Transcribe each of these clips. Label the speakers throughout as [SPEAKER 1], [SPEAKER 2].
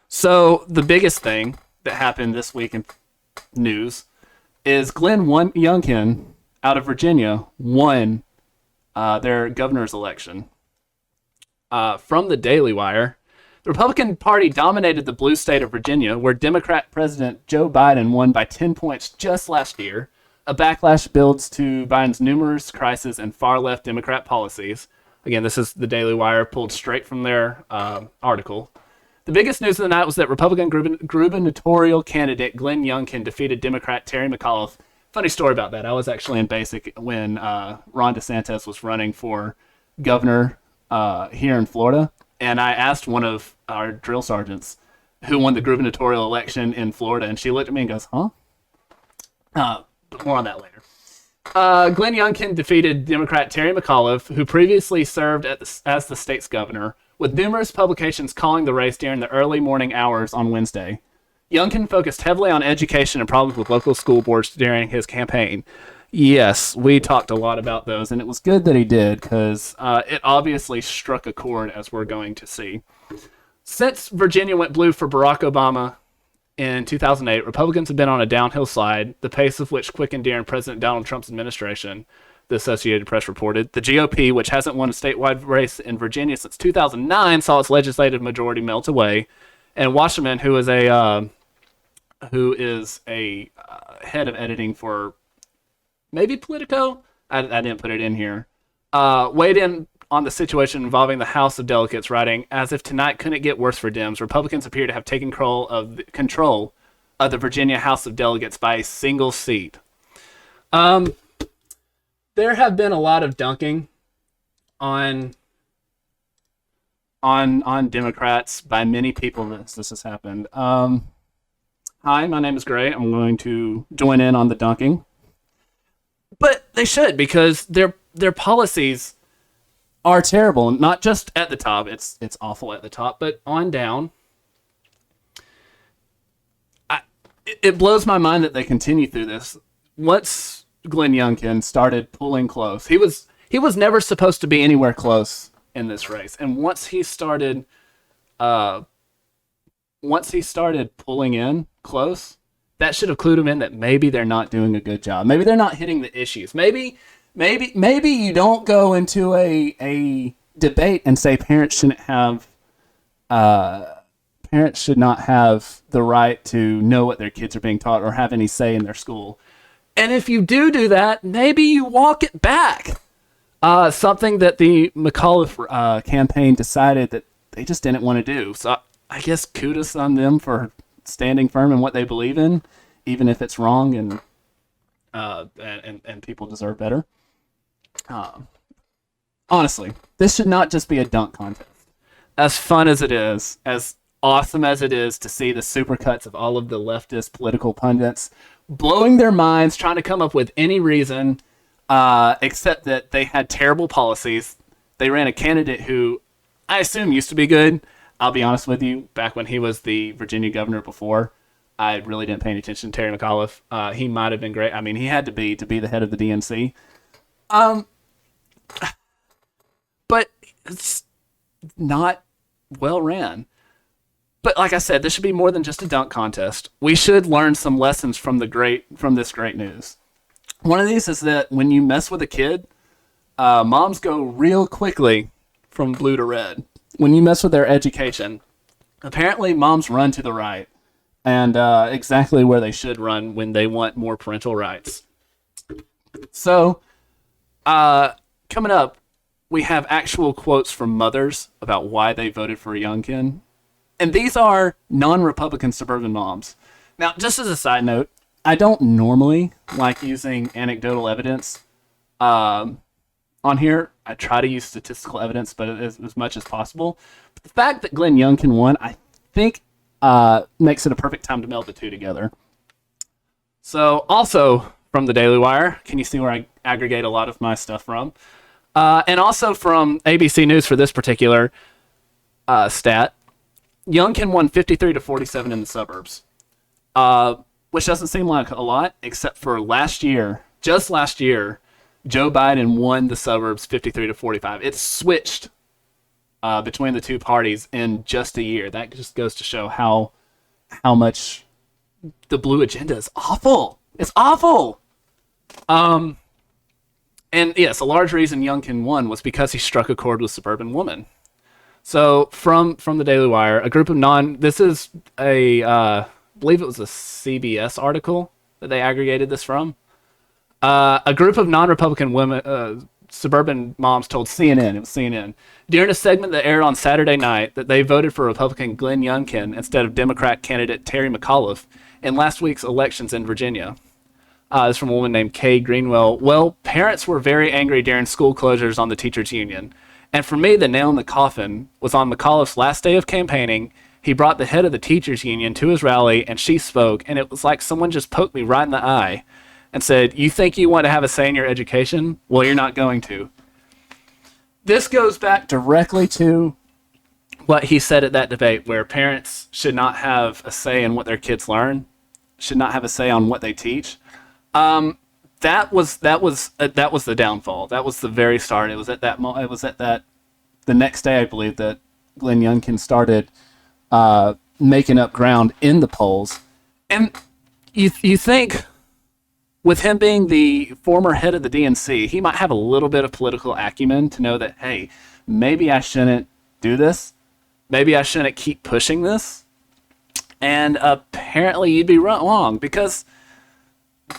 [SPEAKER 1] So the biggest thing that happened this week in news is Glen Youngkin out of Virginia won their governor's election. From the Daily Wire, the Republican Party dominated the blue state of Virginia, where Democrat President Joe Biden won by 10 points just last year. A backlash builds to Biden's numerous crises and far-left Democrat policies. Again, this is the Daily Wire, pulled straight from their article. The biggest news of the night was that Republican gubernatorial candidate Glen Youngkin defeated Democrat Terry McAuliffe. Funny story about that. I was actually in basic when Ron DeSantis was running for governor here in Florida, and I asked one of our drill sergeants who won the gubernatorial election in Florida, and she looked at me and goes, huh? But more on that later. Glen Youngkin defeated Democrat Terry McAuliffe, who previously served as the state's governor, with numerous publications calling the race during the early morning hours on Wednesday. Youngkin focused heavily on education and problems with local school boards during his campaign. Yes, we talked a lot about those, and it was good that he did, because it obviously struck a chord, as we're going to see. Since Virginia went blue for Barack Obama in 2008, Republicans have been on a downhill slide, the pace of which quickened during President Donald Trump's administration, the Associated Press reported. The GOP, which hasn't won a statewide race in Virginia since 2009, saw its legislative majority melt away. And Wasserman, who is a head of editing for maybe Politico, I didn't put it in here, weighed in on the situation involving the House of Delegates, writing, "As if tonight couldn't get worse for Dems, Republicans appear to have taken control of the Virginia House of Delegates by a single seat." There have been a lot of dunking on Democrats by many people that this has happened. Hi, my name is Gray. I'm going to join in on the dunking. But they should, because their policies are terrible. Not just at the top. It's awful at the top, but on down. It blows my mind that they continue through this. Once Glen Youngkin started pulling close, he was never supposed to be anywhere close in this race, and once he started pulling in close, that should have clued him in that maybe they're not doing a good job. Maybe they're not hitting the issues. Maybe you don't go into a debate and say parents should not have the right to know what their kids are being taught or have any say in their school. And if you do that, maybe you walk it back. Something that the McAuliffe campaign decided that they just didn't want to do. So I guess kudos on them for standing firm in what they believe in, even if it's wrong and people deserve better. Honestly, this should not just be a dunk contest. As fun as it is, as awesome as it is to see the supercuts of all of the leftist political pundits blowing their minds, trying to come up with any reason, except that they had terrible policies. They ran a candidate who I assume used to be good. I'll be honest with you, back when he was the Virginia governor before, I really didn't pay any attention to Terry McAuliffe. He might have been great. I mean, he had to be the head of the DNC. But it's not well ran. But like I said, this should be more than just a dunk contest. We should learn some lessons from this great news. One of these is that when you mess with a kid, moms go real quickly from blue to red. When you mess with their education, apparently moms run to the right, and exactly where they should run when they want more parental rights. So, coming up, we have actual quotes from mothers about why they voted for Youngkin. And these are non-Republican suburban moms. Now, just as a side note, I don't normally like using anecdotal evidence on here. I try to use statistical evidence, but as much as possible. But the fact that Glen Youngkin won, I think, makes it a perfect time to meld the two together. So, also from the Daily Wire, can you see where I aggregate a lot of my stuff from? And also from ABC News for this particular stat. Youngkin won 53-47 in the suburbs, which doesn't seem like a lot, except for just last year, Joe Biden won the suburbs 53-45. It switched between the two parties in just a year. That just goes to show how much the blue agenda is awful. It's awful. And yes, a large reason Youngkin won was because he struck a chord with suburban women. So from the Daily Wire, a group of this is I believe it was a CBS article that they aggregated this from. A group of non-Republican women, suburban moms, told CNN, it was CNN, during a segment that aired on Saturday night that they voted for Republican Glen Youngkin instead of Democrat candidate Terry McAuliffe in last week's elections in Virginia. It's from a woman named Kay Greenwell. Well, parents were very angry during school closures on the teachers' union. And for me, the nail in the coffin was on McAuliffe's last day of campaigning. He brought the head of the teachers' union to his rally, and she spoke, and it was like someone just poked me right in the eye and said, "You think you want to have a say in your education? Well, you're not going to." This goes back directly to what he said at that debate, where parents should not have a say in what their kids learn, should not have a say on what they teach. That was the downfall. That was the very start. It was at that the next day, I believe, that Glen Youngkin started making up ground in the polls. And you think, with him being the former head of the DNC, he might have a little bit of political acumen to know that, hey, maybe I shouldn't do this. Maybe I shouldn't keep pushing this. And apparently you'd be wrong, because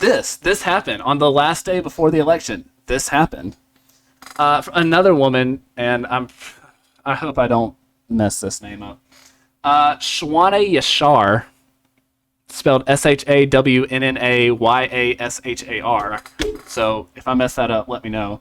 [SPEAKER 1] this happened on the last day before the election. This happened. Another woman, and I hope I don't mess this name up. Shwana Yashar, spelled SHAWNNAYASHAR. So if I mess that up, let me know.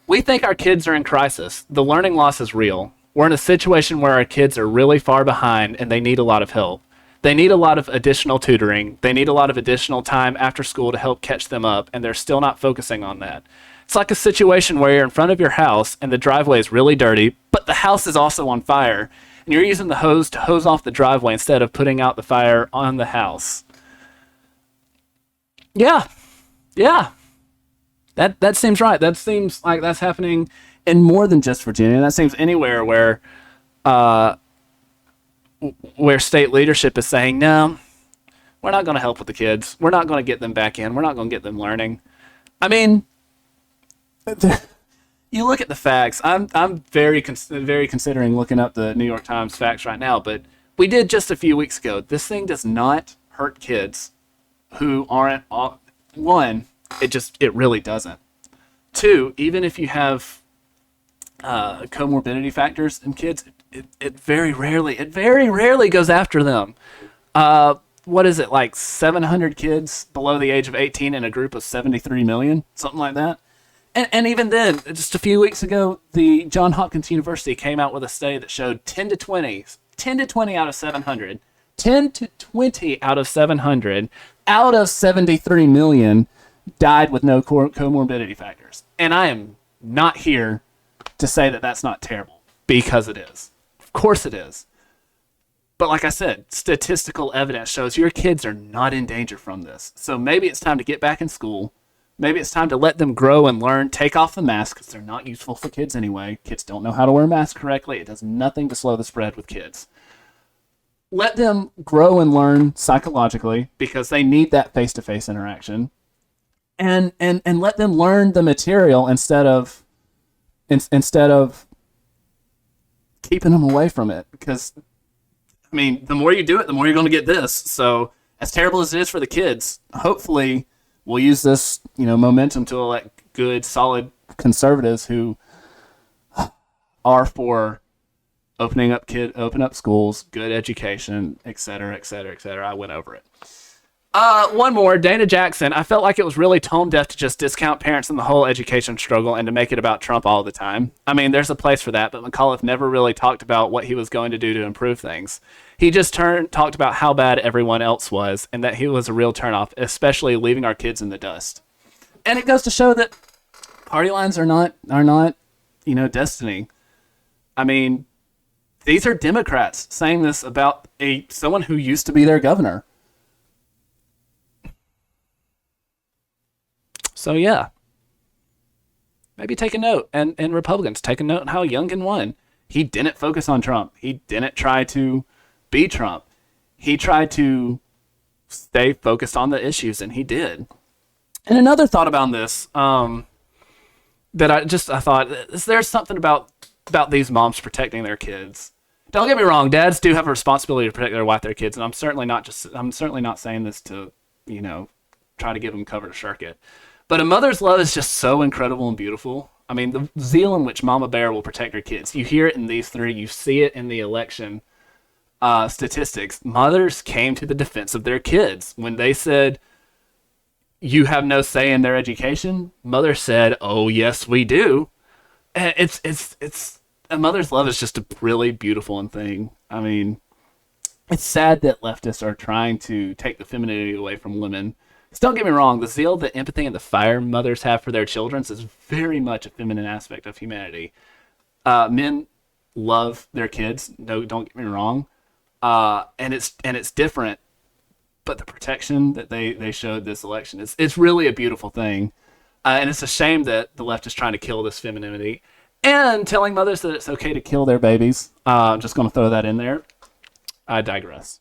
[SPEAKER 1] We think our kids are in crisis. The learning loss is real. We're in a situation where our kids are really far behind and they need a lot of help. They need a lot of additional tutoring. They need a lot of additional time after school to help catch them up, and they're still not focusing on that. It's like a situation where you're in front of your house and the driveway is really dirty, but the house is also on fire, and you're using the hose to hose off the driveway instead of putting out the fire on the house. Yeah. That seems right. That seems like that's happening in more than just Virginia. That seems anywhere where state leadership is saying, no, we're not going to help with the kids. We're not going to get them back in. We're not going to get them learning. I mean, you look at the facts. I'm very considering looking up the New York Times facts right now, but we did just a few weeks ago. This thing does not hurt kids who aren't, one, it really doesn't. Two, even if you have comorbidity factors in kids, it very rarely goes after them. What is it, like 700 kids below the age of 18 in a group of 73 million? Something like that. And even then, just a few weeks ago, the Johns Hopkins University came out with a study that showed 10 to 20 out of 700, 10 to 20 out of 700, out of 73 million died with no comorbidity factors. And I am not here to say that that's not terrible, because it is. Of course it is. But like I said, statistical evidence shows your kids are not in danger from this. So maybe it's time to get back in school. Maybe it's time to let them grow and learn. Take off the mask, because they're not useful for kids anyway. Kids don't know how to wear masks correctly. It does nothing to slow the spread with kids. Let them grow and learn psychologically, because they need that face-to-face interaction. And let them learn the material instead of keeping them away from it. Because, I mean, the more you do it, the more you're going to get this. So as terrible as it is for the kids, hopefully we'll use this, momentum to elect good, solid conservatives who are for open up schools, good education, et cetera, et cetera, et cetera. I went over it. One more, Dana Jackson. I felt like it was really tone deaf to just discount parents in the whole education struggle and to make it about Trump all the time. I mean, there's a place for that, but McAuliffe never really talked about what he was going to do to improve things. He just talked about how bad everyone else was, and that he was a real turnoff, especially leaving our kids in the dust. And it goes to show that party lines are not destiny. I mean, these are Democrats saying this about someone who used to be their governor. So yeah, maybe take a note, and Republicans, take a note on how Youngkin won. He didn't focus on Trump. He didn't try to be Trump. He tried to stay focused on the issues, and he did. And another thought about this, that I thought, is there something about these moms protecting their kids? Don't get me wrong, dads do have a responsibility to protect their kids, and I'm certainly not saying this to, try to give them cover to shirk it. But a mother's love is just so incredible and beautiful. I mean, the zeal in which Mama Bear will protect her kids. You hear it in these three. You see it in the election statistics. Mothers came to the defense of their kids when they said, "You have no say in their education." Mother said, "Oh yes, we do." And it's a mother's love is just a really beautiful thing. I mean, it's sad that leftists are trying to take the femininity away from women. So don't get me wrong, the zeal, the empathy, and the fire mothers have for their children is very much a feminine aspect of humanity. Men love their kids. No, don't get me wrong. And it's different, but the protection that they showed this election, it's really a beautiful thing. And it's a shame that the left is trying to kill this femininity and telling mothers that it's okay to kill their babies. I'm just going to throw that in there. I digress.